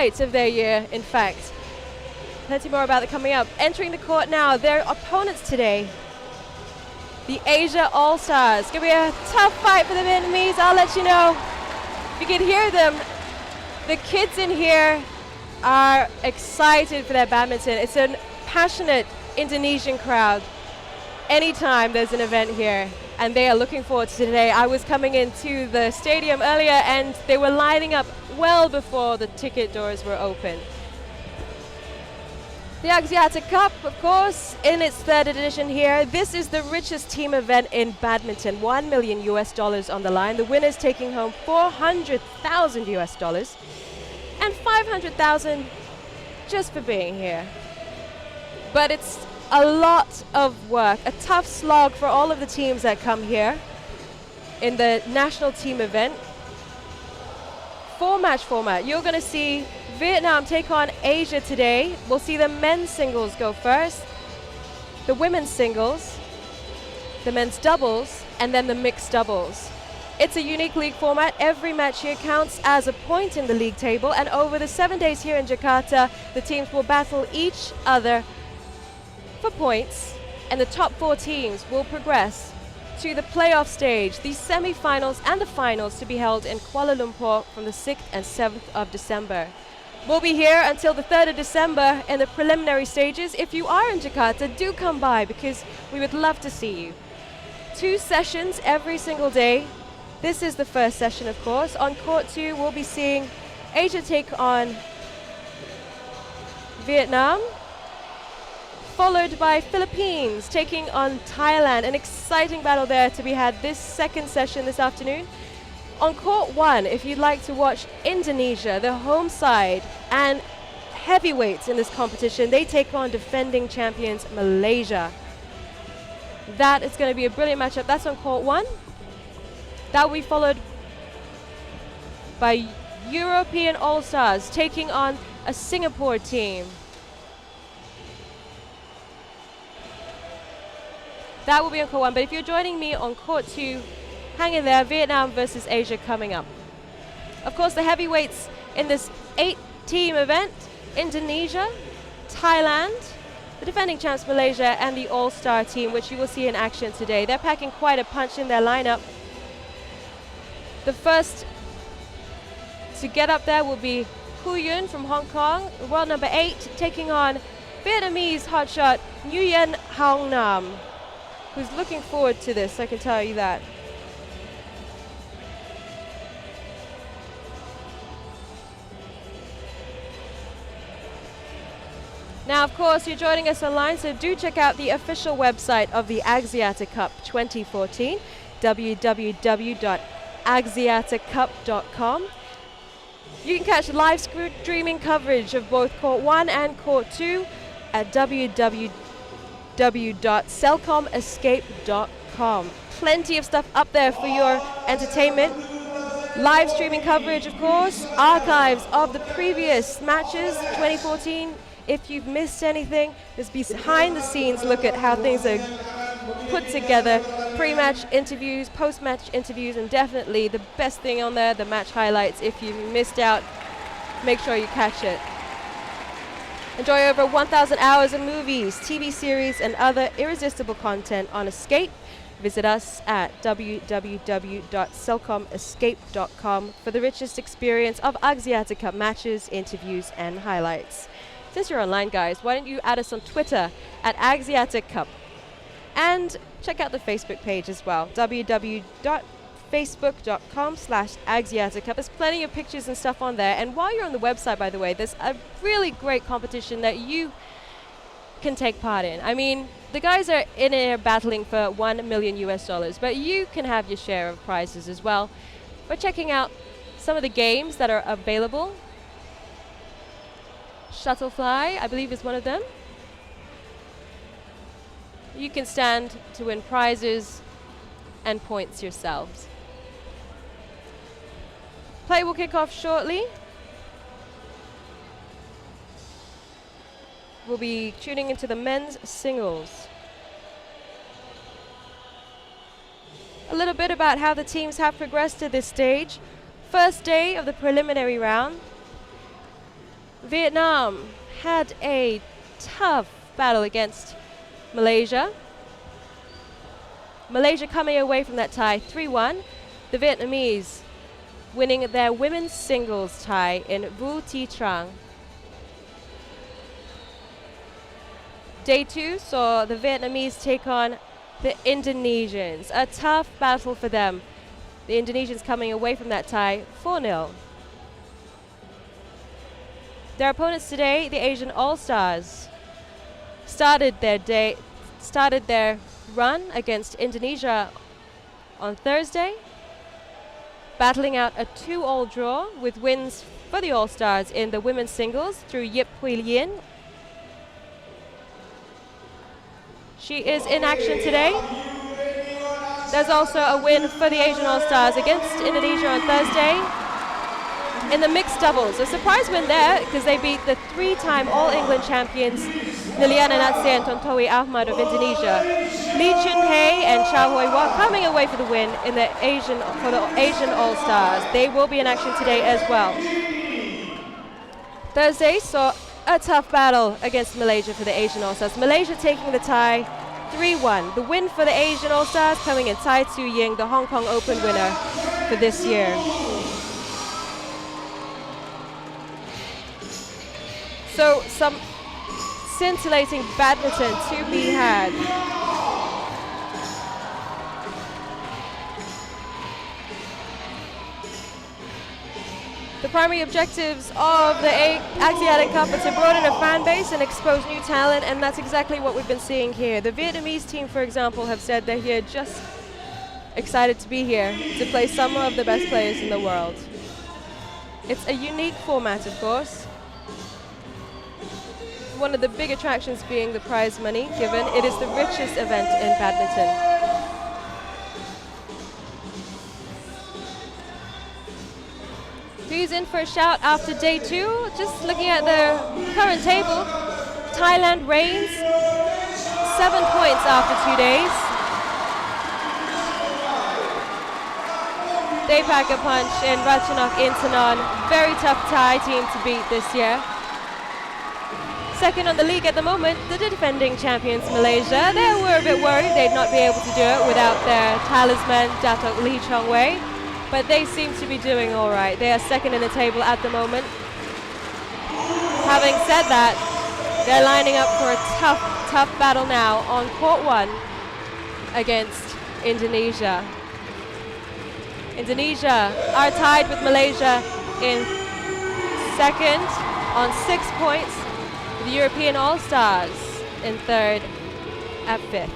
highlights of their year, in fact. Plenty more about it coming up. Entering the court now, their opponents today, the Asia All-Stars. Gonna be a tough fight for the Vietnamese, I'll let you know. You can hear them. The kids in here are excited for their badminton. It's a passionate Indonesian crowd anytime there's an event here, and they are looking forward to today. I was coming into the stadium earlier and they were lining up well before the ticket doors were open. The Axiata Cup, of course, in its third edition here. This is the richest team event in badminton. $1 million on the line. The winners taking home $400,000 and $500,000 just for being here. But it's a lot of work, a tough slog for all of the teams that come here in the national team event. 4-match format. You're going to see Vietnam take on Asia today. We'll see the men's singles go first, the women's singles, the men's doubles, and then the mixed doubles. It's a unique league format. Every match here counts as a point in the league table, and over the 7 days here in Jakarta, the teams will battle each other for points, and the top 4 teams will progress to the playoff stage, the semi-finals and the finals to be held in Kuala Lumpur from the 6th and 7th of December. We'll be here until the 3rd of December in the preliminary stages. If you are in Jakarta, do come by because we would love to see you. 2 sessions every single day. This is the first session, of course. On court 2, we'll be seeing Asia take on Vietnam, followed by Philippines taking on Thailand. An exciting battle there to be had this second session this afternoon. On court 1, if you'd like to watch Indonesia, the home side, and heavyweights in this competition, they take on defending champions Malaysia. That is going to be a brilliant matchup. That's on court 1. That will be followed by European All-Stars taking on a Singapore team. That will be on court 1, but if you're joining me on court 2, hang in there. Vietnam versus Asia coming up. Of course, the heavyweights in this 8-team event, Indonesia, Thailand, the defending champs Malaysia, and the All-Star team, which you will see in action today. They're packing quite a punch in their lineup. The first to get up there will be NGUYEN from Hong Kong, world number 8, taking on Vietnamese hotshot NGUYEN Hoang, who's looking forward to this, I can tell you that. Now, of course, you're joining us online, so do check out the official website of the Axiata Cup 2014, www.axiatacup.com. You can catch live streaming coverage of both Court 1 and Court 2 at www.celcomescape.com. Plenty of stuff up there for your entertainment. Live streaming coverage, of course, archives of the previous matches, 2014. If you've missed anything, there's behind the scenes look at how things are put together. Pre-match interviews, post-match interviews, and definitely the best thing on there, the match highlights. If you missed out, make sure you catch it. Enjoy over 1,000 hours of movies, TV series, and other irresistible content on Escape. Visit us at www.celcomescape.com for the richest experience of Axiata Cup matches, interviews, and highlights. Since you're online, guys, why don't you add us on Twitter at Axiata Cup, and check out the Facebook page as well, www.facebook.com/Axiata Cup. There's plenty of pictures and stuff on there. And while you're on the website, by the way, there's a really great competition that you can take part in. I mean, the guys are in here battling for $1 million, but you can have your share of prizes as well by checking out some of the games that are available. Shuttlefly, I believe, is one of them. You can stand to win prizes and points yourselves. Play will kick off shortly. We'll be tuning into the men's singles. A little bit about how the teams have progressed to this stage. First day of the preliminary round. Vietnam had a tough battle against Malaysia. Malaysia coming away from that tie 3-1. The Vietnamese winning their women's singles tie in Vu Thi Trang. Day 2 saw the Vietnamese take on the Indonesians. A tough battle for them. The Indonesians coming away from that tie 4-0. Their opponents today, the Asian All-Stars, started their run against Indonesia on Thursday, battling out a 2-all draw with wins for the All-Stars in the women's singles through Yip Hui Lien. She is in action today. There's also a win for the Asian All-Stars against Indonesia on Thursday. In the mixed doubles, a surprise win there because they beat the 3-time All-England champions Liliana Natsir and Tontowi Ahmad of Indonesia. Lee Chun-hei and Chow Hoi-wa coming away for the win in the Asian All-Stars. They will be in action today as well. Thursday saw a tough battle against Malaysia for the Asian All-Stars. Malaysia taking the tie 3-1. The win for the Asian All-Stars coming in Tai Tzu Ying, the Hong Kong Open winner for this year. So some scintillating badminton to be had. The primary objectives of the Axiata Cup are to broaden a fan base and expose new talent, and that's exactly what we've been seeing here. The Vietnamese team, for example, have said they're here just excited to be here to play some of the best players in the world. It's a unique format, of course. One of the big attractions being the prize money given. It is the richest event in badminton. Who's in for a shout after day 2? Just looking at the current table, Thailand reigns, 7 points after 2 days. They pack a punch in Ratchanok Intanon. Very tough Thai team to beat this year. Second on the league at the moment, the defending champions Malaysia. They were a bit worried they'd not be able to do it without their talisman, Datuk Lee Chong Wei. But they seem to be doing all right. They are second in the table at the moment. Having said that, they're lining up for a tough battle now on court 1 against Indonesia. Indonesia are tied with Malaysia in second on 6 points. The European All-Stars in third at 5th.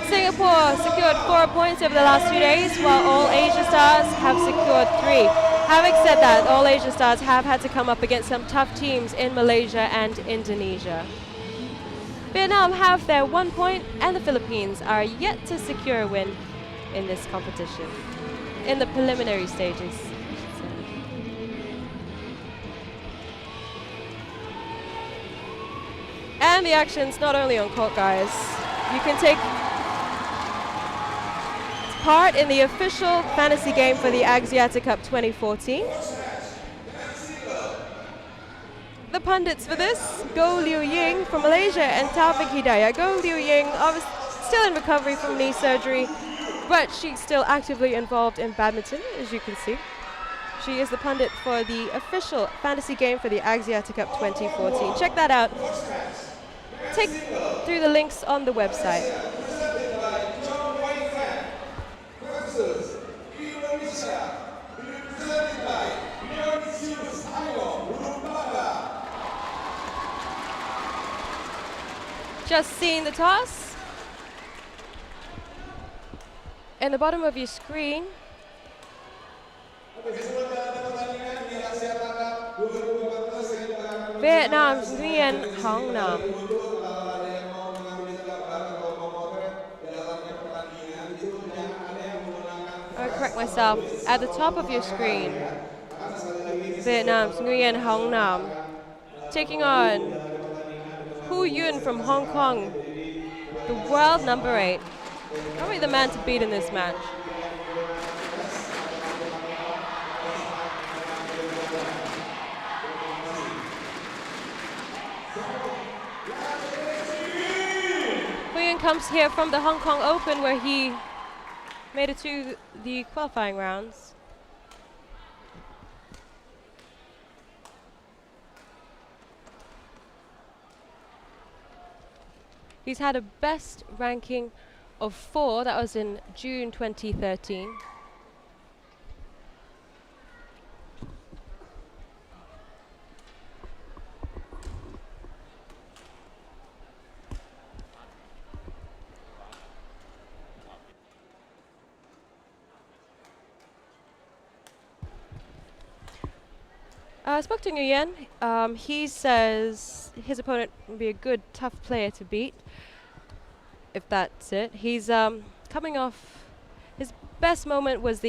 Singapore secured 4 points over the last 2 days, while all Asia Stars have secured 3. Having said that, all Asia Stars have had to come up against some tough teams in Malaysia and Indonesia. Vietnam have their 1 point, and the Philippines are yet to secure a win in this competition, in the preliminary stages. And the action's not only on court, guys. You can take part in the official fantasy game for the Axiata Cup 2014. The pundits for this, Goh Liu Ying from Malaysia and Taufik Hidayah. Goh Liu Ying still in recovery from knee surgery, but she's still actively involved in badminton, as you can see. She is the pundit for the official fantasy game for the Axiata Cup 2014. Check that out. Take through the links on the website. Just seeing the toss. In the bottom of your screen, Vietnam's NGUYEN Hoang. I'll correct myself. At the top of your screen, Vietnam's NGUYEN Hoang taking on Hu Yun from Hong Kong, the world number 8. Probably the man to beat in this match. comes here from the Hong Kong Open, where he made it to the qualifying rounds. He's had a best ranking of 4. That was in June 2013. I spoke to Nguyen. He says his opponent will be a good, tough player to beat, if that's it. He's coming off, his best moment was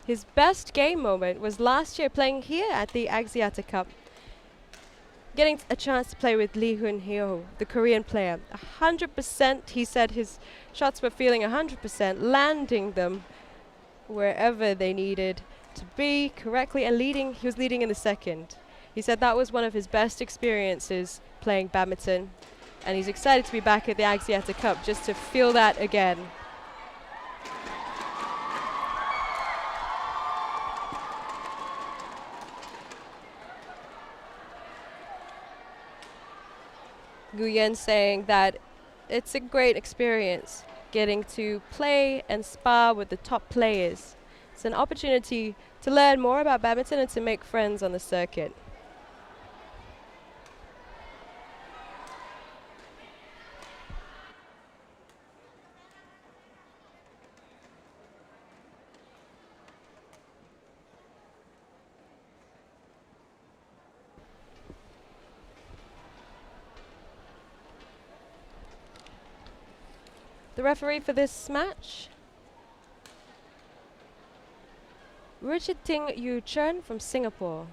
his best game moment was last year playing here at the Axiata Cup. Getting a chance to play with Lee Hoon-hyo, the Korean player. 100%, he said his shots were feeling 100%, landing them wherever they needed to be correctly, and he was leading in the second. He said that was one of his best experiences playing badminton, and he's excited to be back at the Axiata Cup just to feel that again. Nguyen saying that it's a great experience getting to play and spar with the top players. It's an opportunity to learn more about badminton and to make friends on the circuit. The referee for this match, Richard Ting Yu Chen from Singapore.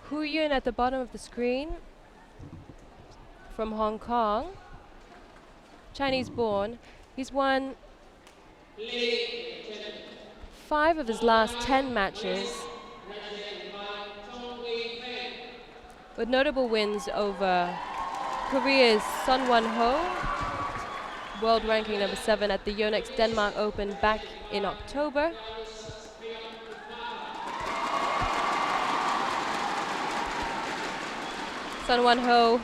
Hu Yun at the bottom of the screen from Hong Kong, Chinese born. He's won 5 of his last 10 matches, with notable wins over Korea's Sun Won Ho, world ranking number 7 at the Yonex Denmark Open back in October. Sun Won Ho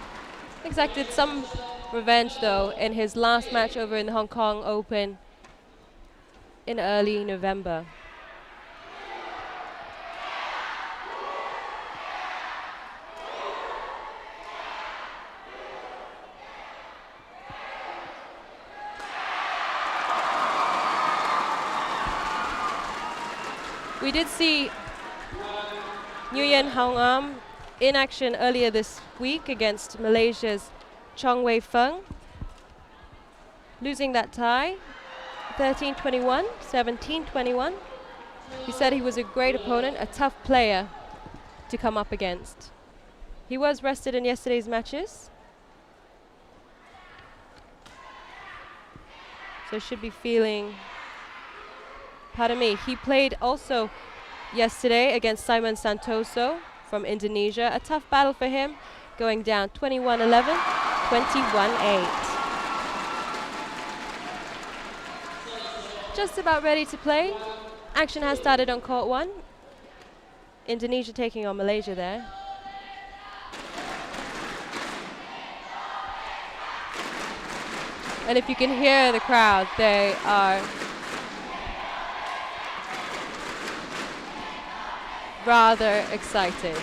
exacted some revenge, though, in his last match over in the Hong Kong Open in early November. We did see NGUYEN Hoang in action earlier this week against Malaysia's Chong Wei Feng, losing that tie 13-21, 17-21. He said he was a great opponent, a tough player to come up against. He was rested in yesterday's matches, so should be feeling, pardon me, he played also yesterday against Simon Santoso from Indonesia. A tough battle for him, going down 21-11, 21-8. Just about ready to play. Action has started on court 1. Indonesia taking on Malaysia there. And if you can hear the crowd, they are rather excited.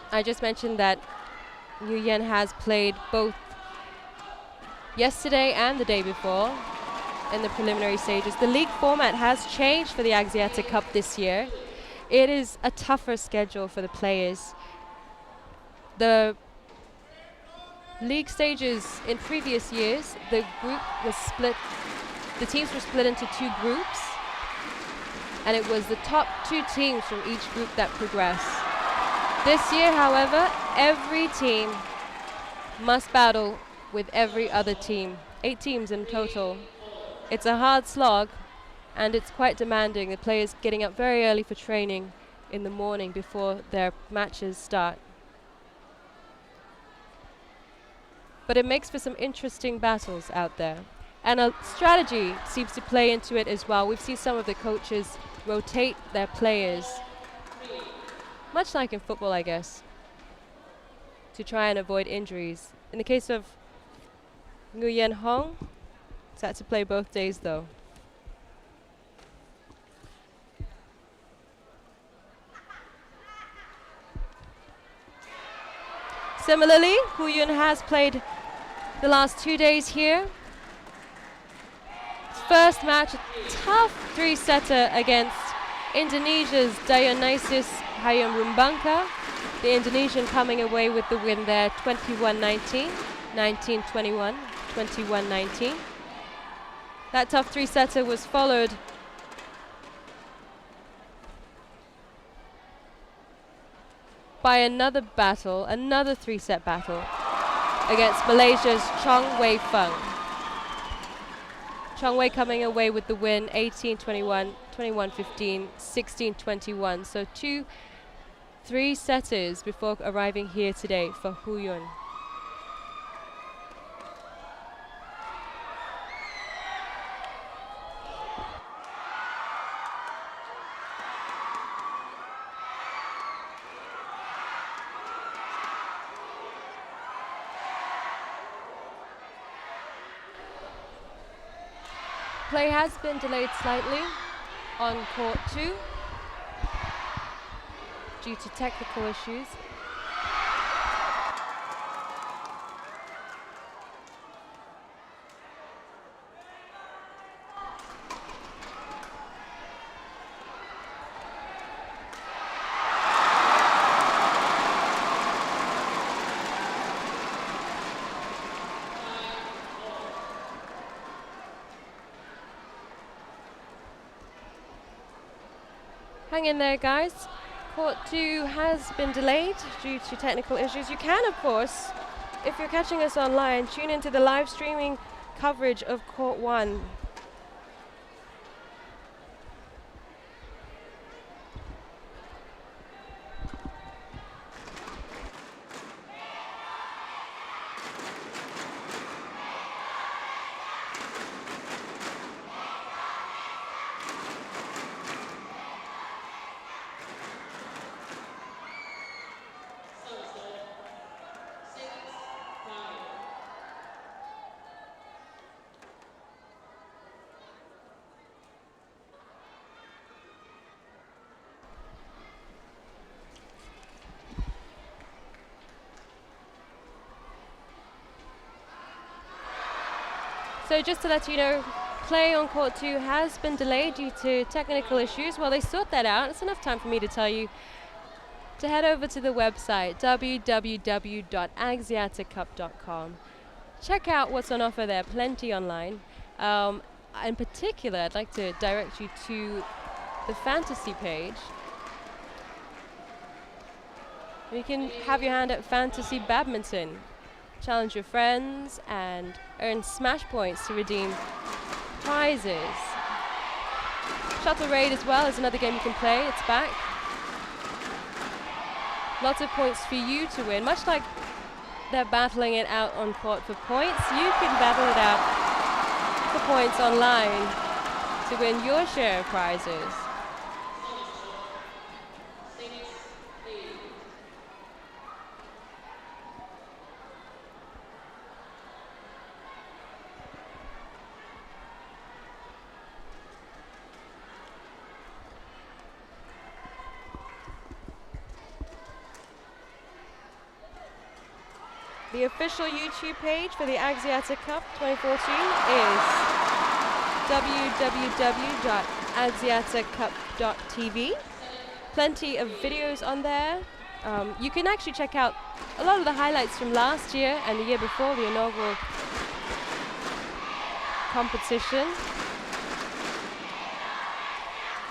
I just mentioned that NGUYEN has played both yesterday and the day before in the preliminary stages. The league format has changed for the Axiata Cup this year. It is a tougher schedule for the players. The league stages in previous years, the teams were split into 2 groups, and it was the top 2 teams from each group that progressed. This year, however, every team must battle with every other team. 8 teams in total. It's a hard slog, and it's quite demanding. The players getting up very early for training in the morning before their matches start. But it makes for some interesting battles out there. And a strategy seems to play into it as well. We've seen some of the coaches rotate their players, much like in football, I guess, to try and avoid injuries. In the case of NGUYEN Hoang, it's had to play both days though. Similarly, NGUYEN has played the last 2 days here. First match, a tough 3-setter against Indonesia's Dionysius Hayam-Rumbangka. The Indonesian coming away with the win there, 21-19, 19-21, 21-19. That tough 3-setter was followed by another battle, another 3-set battle against Malaysia's Chong Wei Feng. Chong Wei coming away with the win, 18-21, 21-15, 16-21. So 2 3-setters before arriving here today for NGUYEN. Play has been delayed slightly on court 2 due to technical issues. Hang in there, guys. Court 2 has been delayed due to technical issues. You can, of course, if you're catching us online, tune into the live streaming coverage of Court 1. So just to let you know, play on Court 2 has been delayed due to technical issues. While they sort that out, it's enough time for me to tell you to head over to the website, www.axiatacup.com. Check out what's on offer there, plenty online. In particular, I'd like to direct you to the fantasy page. You can have your hand at fantasy badminton. Challenge your friends and earn smash points to redeem prizes. Shuttle Raid as well is another game you can play. It's back. Lots of points for you to win. Much like they're battling it out on court for points, you can battle it out for points online to win your share of prizes. The official YouTube page for the Axiata Cup 2014 is www.axiatacup.tv. Plenty of videos on there. You can actually check out a lot of the highlights from last year and the year before, the inaugural competition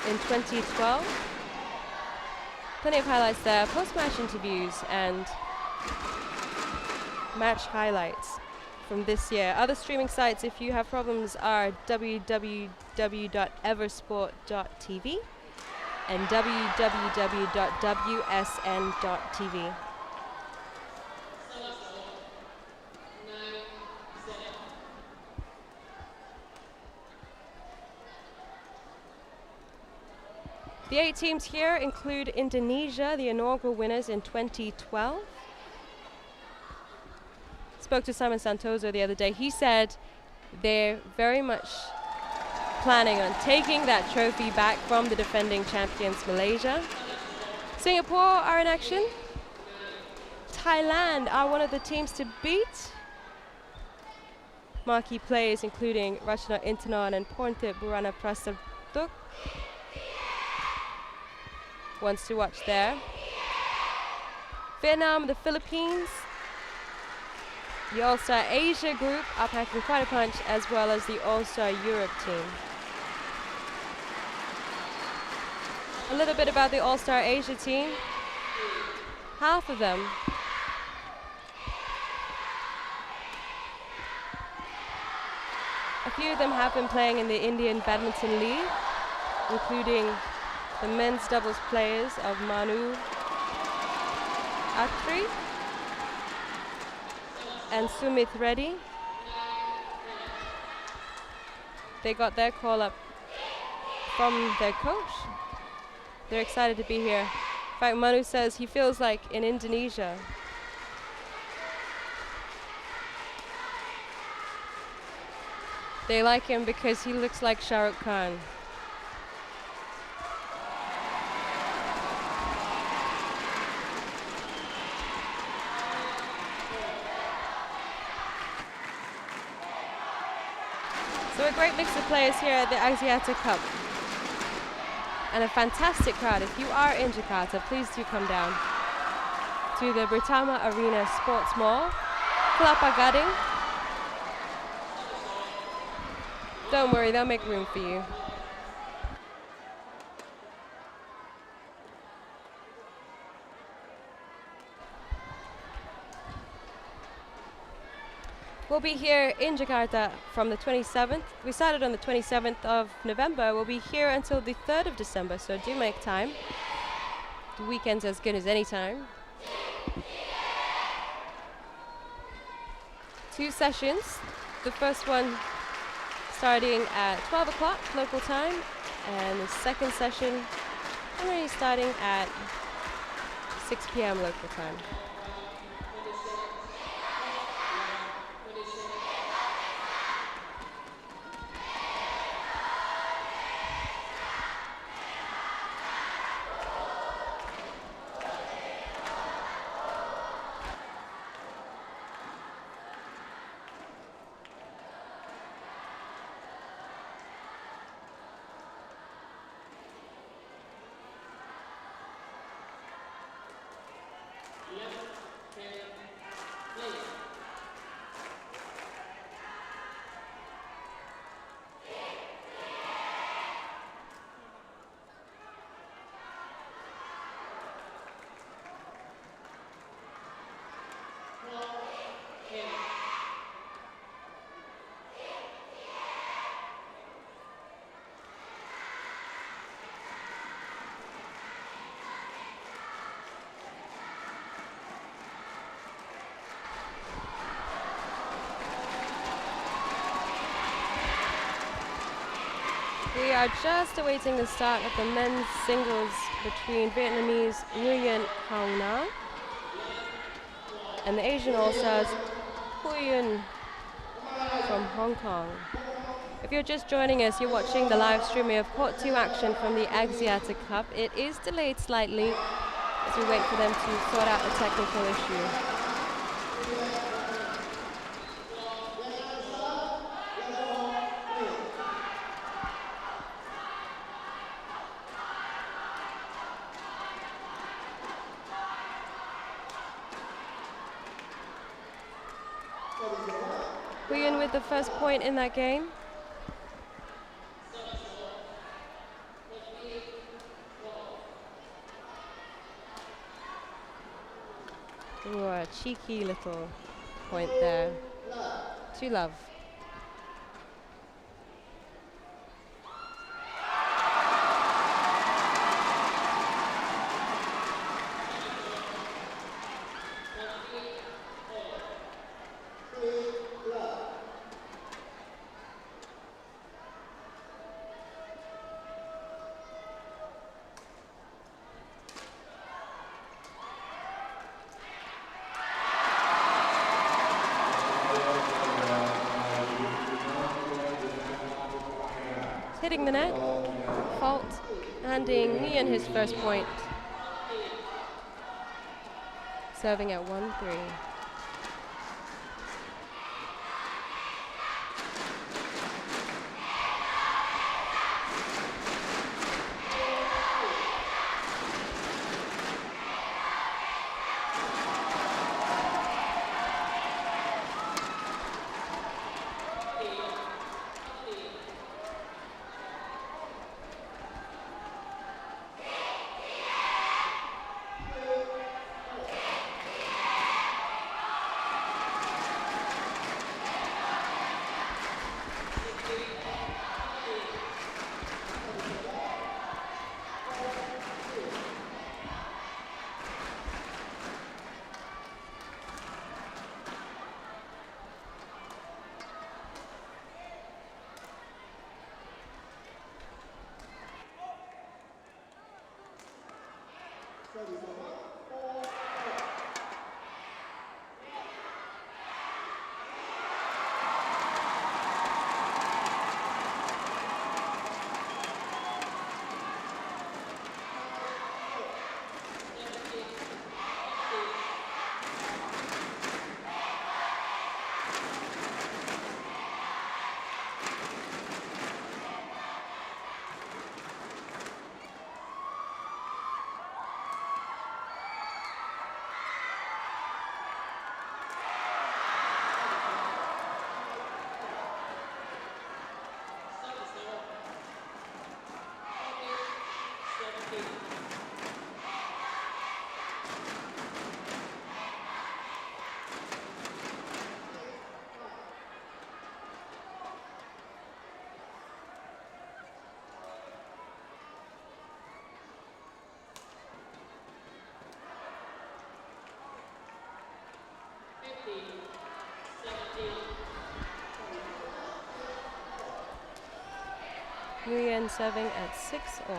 in 2012. Plenty of highlights there, post-match interviews and match highlights from this year. Other streaming sites, if you have problems, are www.eversport.tv and www.wsn.tv. The 8 teams here include Indonesia, the inaugural winners in 2012. Spoke to Simon Santoso the other day. He said they're very much planning on taking that trophy back from the defending champions Malaysia. Singapore are in action. Thailand are one of the teams to beat. Marquee players including Rachana Intanon and Ponte Burana Prasaduk. Ones to watch there. Vietnam, the Philippines. The All-Star Asia group are packing quite a punch, as well as the All-Star Europe team. A little bit about the All-Star Asia team. Half of them a few of them have been playing in the Indian Badminton League, including the men's doubles players of Manu Atri and Sumit Reddy. They got their call up from their coach. They're excited to be here. In fact, Manu says he feels like in Indonesia. They like him because he looks like Shah Rukh Khan. So a great mix of players here at the Axiata Cup. And a fantastic crowd. If you are in Jakarta, please do come down to the Britama Arena Sports Mall, Kelapa Gading. Don't worry, they'll make room for you. We'll be here in Jakarta from the 27th. We started on the 27th of November. We'll be here until the 3rd of December, so do make time. The weekend's as good as any time. 2 sessions. The first one starting at 12 o'clock local time, and the second session already starting at 6 p.m. local time. We are just awaiting the start of the men's singles between Vietnamese NGUYEN Hoang and the Asian All-Stars NGUYEN from Hong Kong. If you're just joining us, you're watching the live streaming of Court 2 action from the Axiata Cup. It is delayed slightly as we wait for them to sort out a technical issue. Nguyen with the first point in that game. Ooh, a cheeky little point there. 2-love. Hitting the net, fault, handing Nguyen his first point. Serving at 1-3. Nguyen serving at 6-all.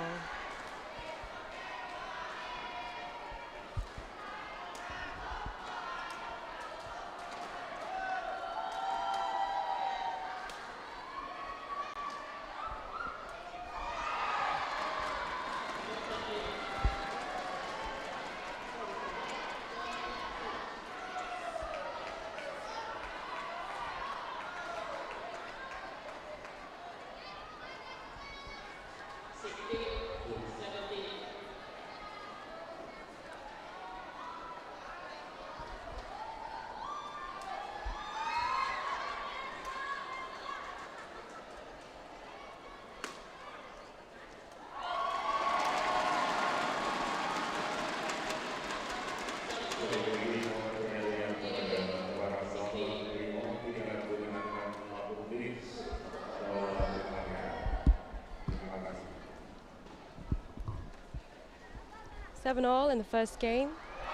Seven all in the first game.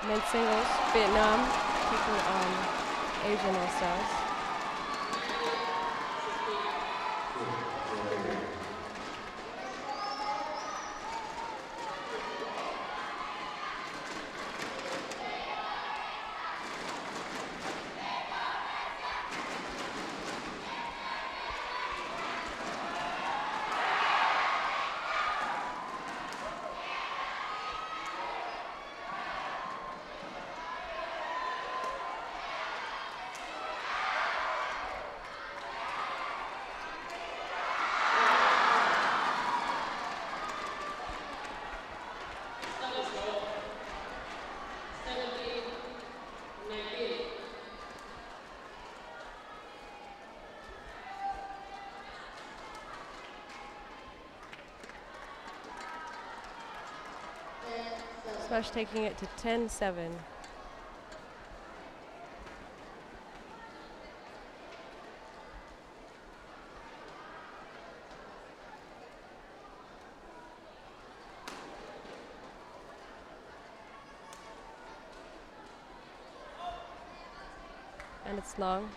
Men's singles, Vietnam taking on Asian All-Stars. Smash taking it to 10-7. And it's long.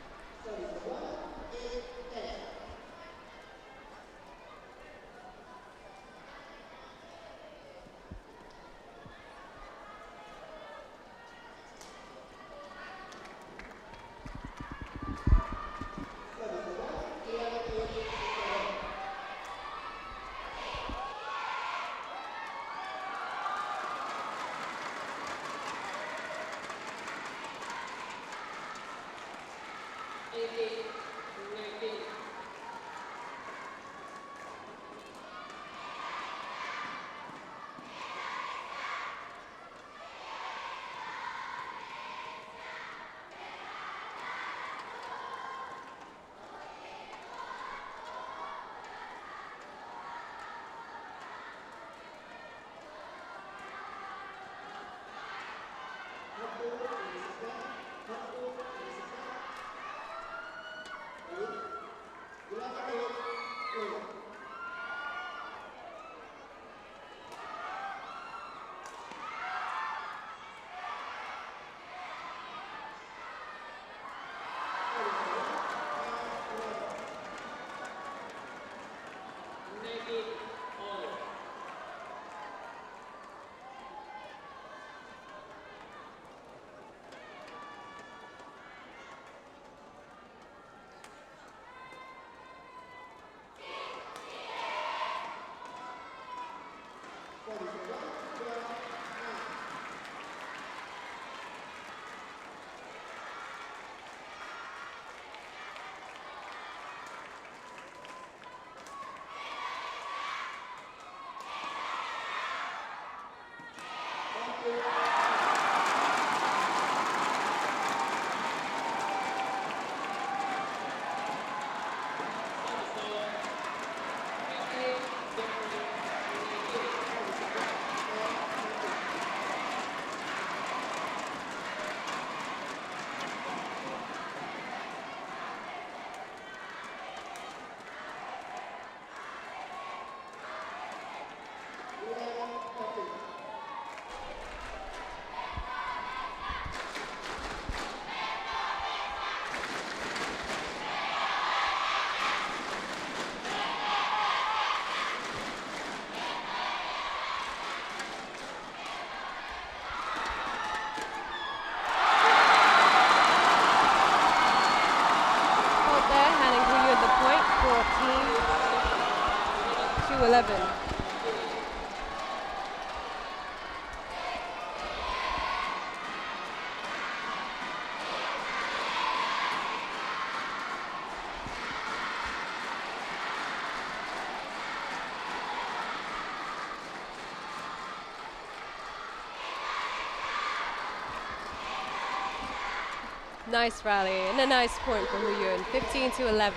Nice rally and a nice point for Huyun, 15-11.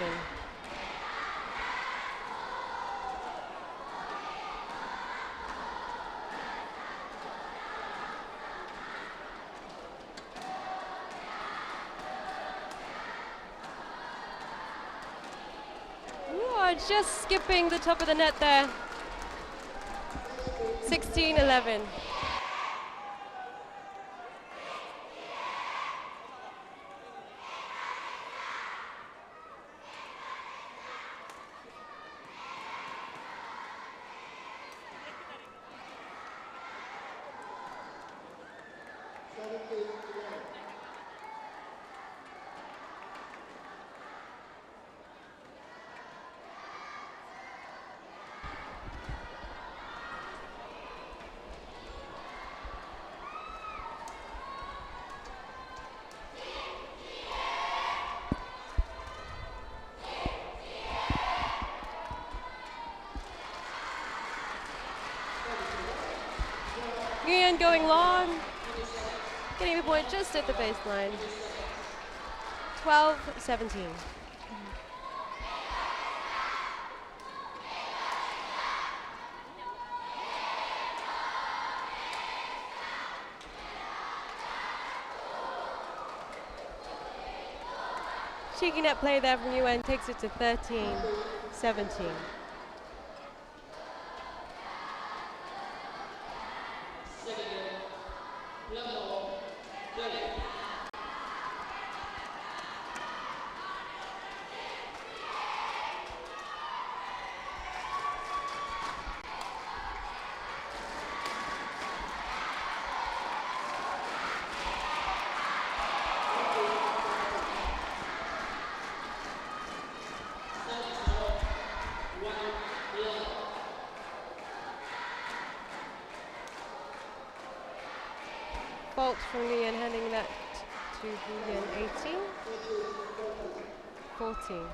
Just skipping the top of the net there. 16-11. NGUYEN going long, getting the point just at the baseline. 12-17. Cheeky net play there from UN, takes it to 13-17. Fault from Nguyen, handing that to Nguyen, 18-14.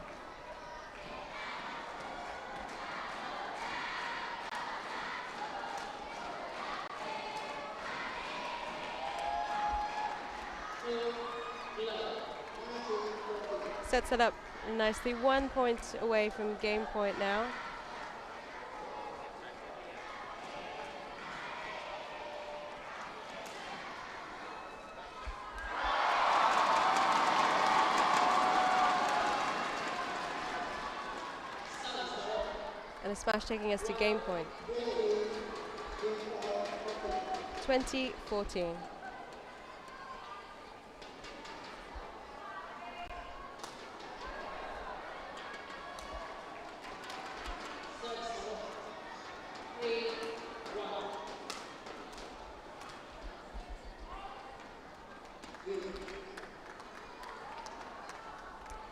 Sets it up nicely, 1 point away from game point now. And a smash taking us to game point. 20-14.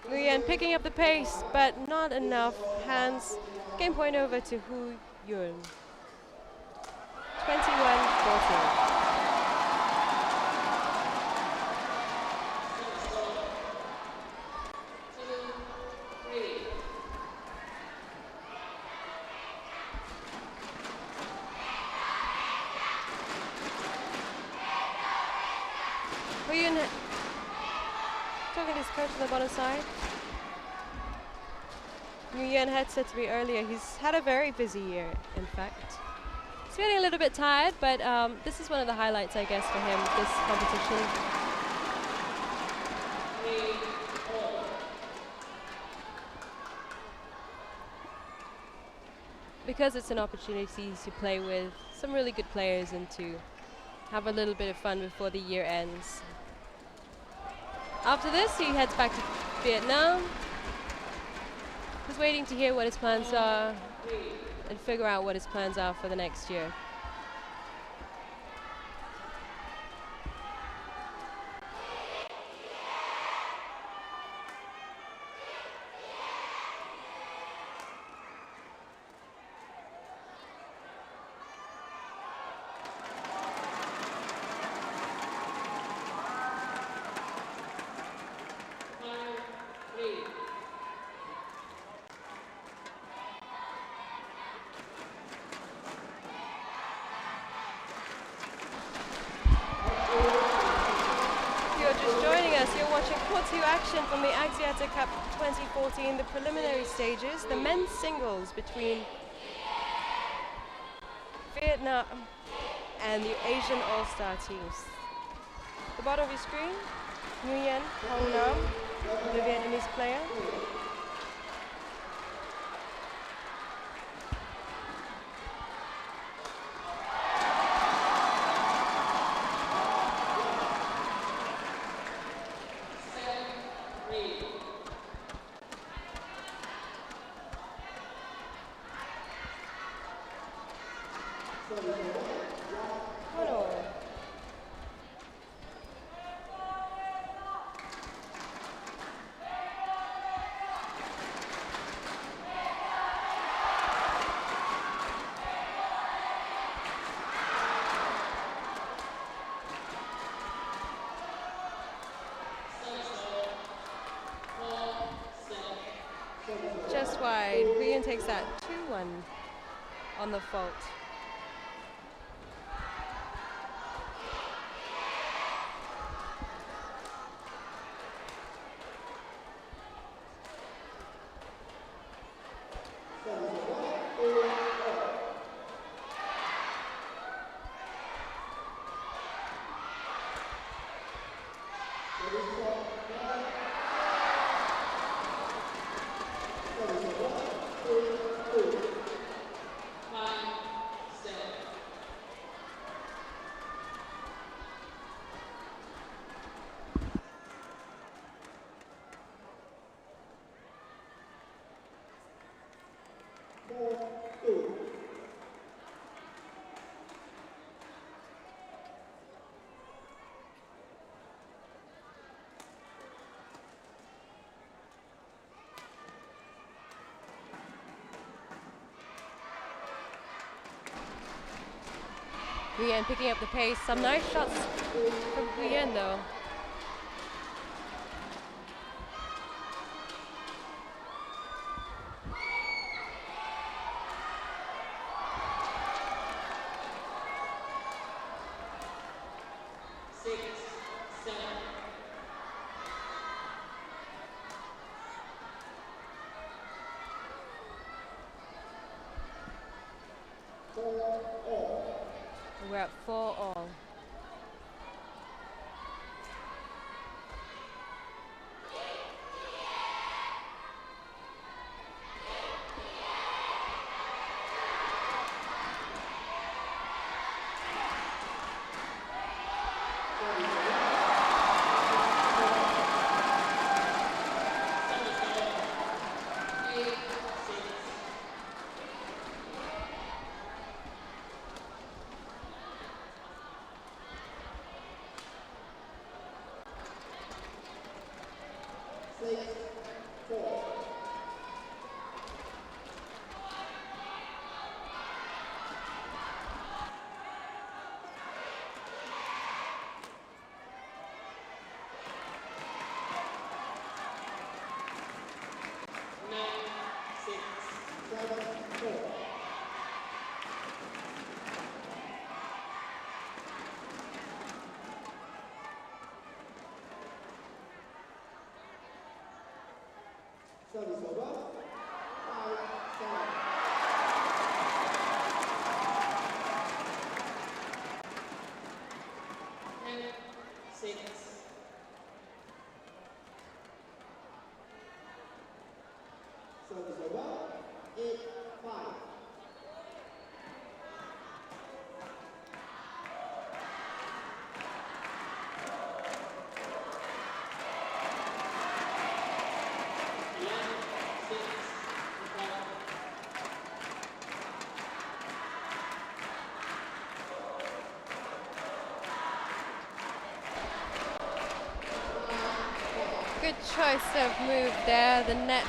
Nguyen picking up the pace, but not enough. Hands game point over to Hu Yun. 21-14. Hu Yun talking to his coach on the bottom side. Nguyen had said to me earlier, he's had a very busy year, in fact. He's feeling a little bit tired, but this is one of the highlights, I guess, for him, this competition. Because it's an opportunity to play with some really good players and to have a little bit of fun before the year ends. After this, he heads back to Vietnam. He's waiting to hear what his plans are and figure out what his plans are for the next year. You're watching Court 2 action from the Axiata Cup 2014, the preliminary stages, the men's singles between Vietnam and the Asian All-Star teams. The bottom of your screen, NGUYEN Hoang, the Vietnamese player. Just wide. Nguyen takes that 2-1 on the fault. Nguyen picking up the pace. Some nice shots from Nguyen though. We're at 4-all. Service over. 5-7. Service over. 8-5. Good choice of move there. The net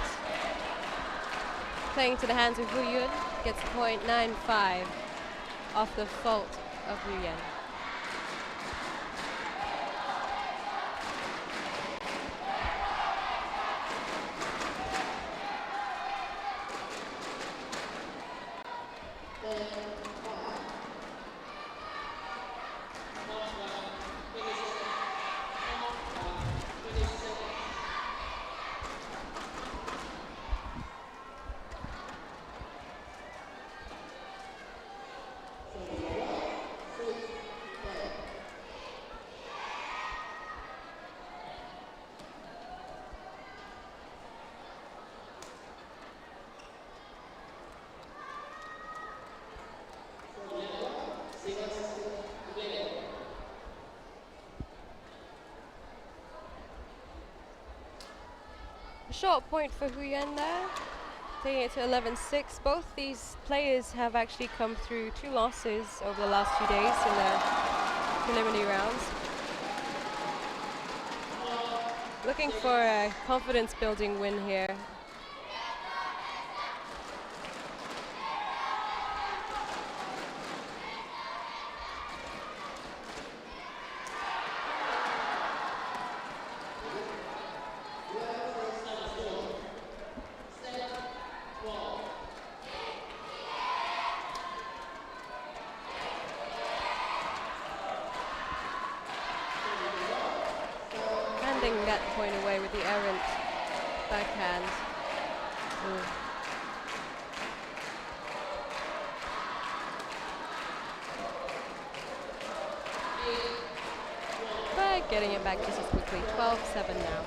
playing to the hands of Nguyen gets .95 off the fault of Nguyen. Short point for Nguyen there, taking it to 11-6. Both these players have actually come through 2 losses over the last 2 days in the preliminary rounds. Looking for a confidence-building win here. That point away with the errant backhand. But getting it back just as quickly. 12-7 now.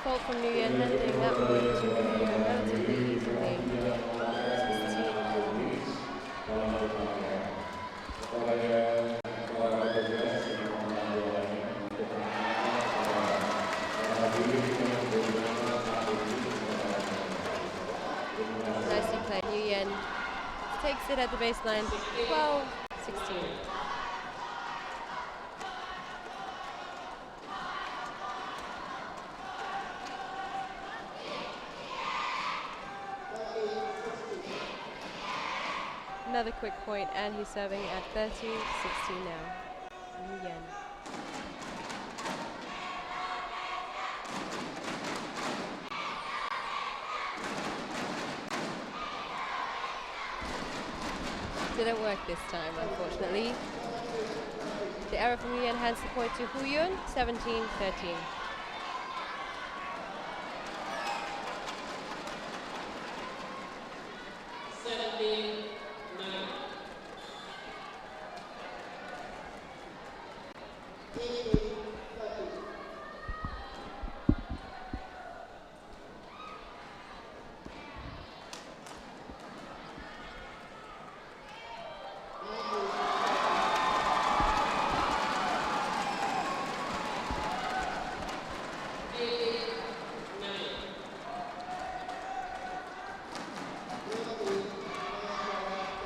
Fault from Nguyen, handing that point to Nguyen relatively easily. 16. Nicely played. Nguyen takes it at the baseline. 12-16. Another quick point, and he's serving at 30-16 now. Nguyen. Didn't work this time, unfortunately. The error from Nguyen hands the point to Huyun, 17-13.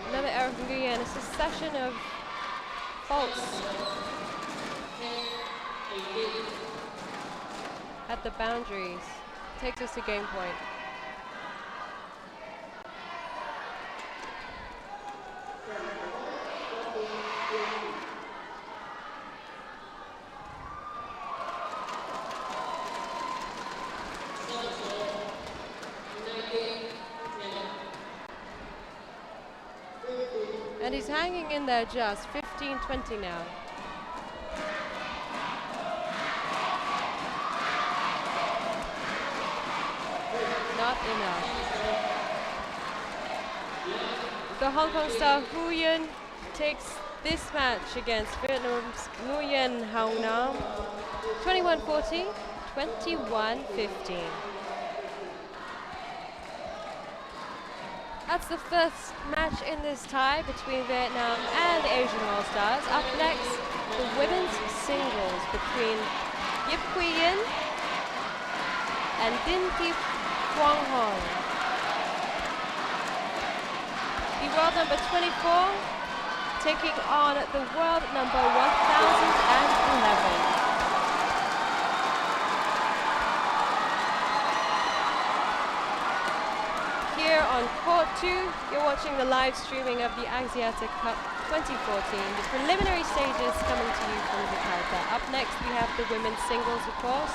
Another error from Nguyen, a succession of faults at the boundaries. Takes us to game point. And he's hanging in there just 15-20 now. Not enough. The Hong Kong star Huyun takes this match against Vietnam's Nguyen Hoang 21-40, 21-15. That's the first match in this tie between Vietnam and the Asian All-Stars. Up next, the women's singles between Yip Hui-yin and Din Thi Quang Hong. The world number 24 taking on the world number 1011. Here on Court 2, you're watching the live streaming of the Axiata Cup 2014. The preliminary stages coming to you from Jakarta. Up next, we have the women's singles, of course.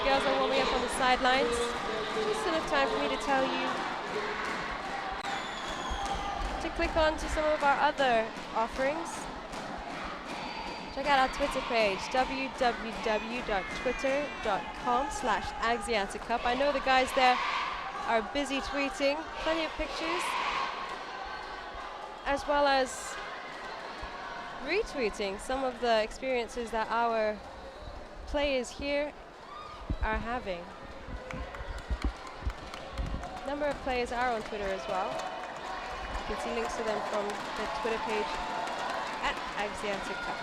Girls are warming up on the sidelines. Just enough time for me to tell you to click on to some of our other offerings. Check out our Twitter page, www.twitter.com/Axiata Cup. I know the guys there are busy tweeting, plenty of pictures, as well as retweeting some of the experiences that our players here are having. A number of players are on Twitter as well. You can see links to them from the Twitter page at Axiata Cup.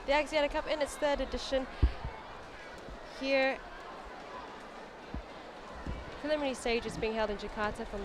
The Axiata Cup in its third edition. Here, preliminary stage is being held in Jakarta from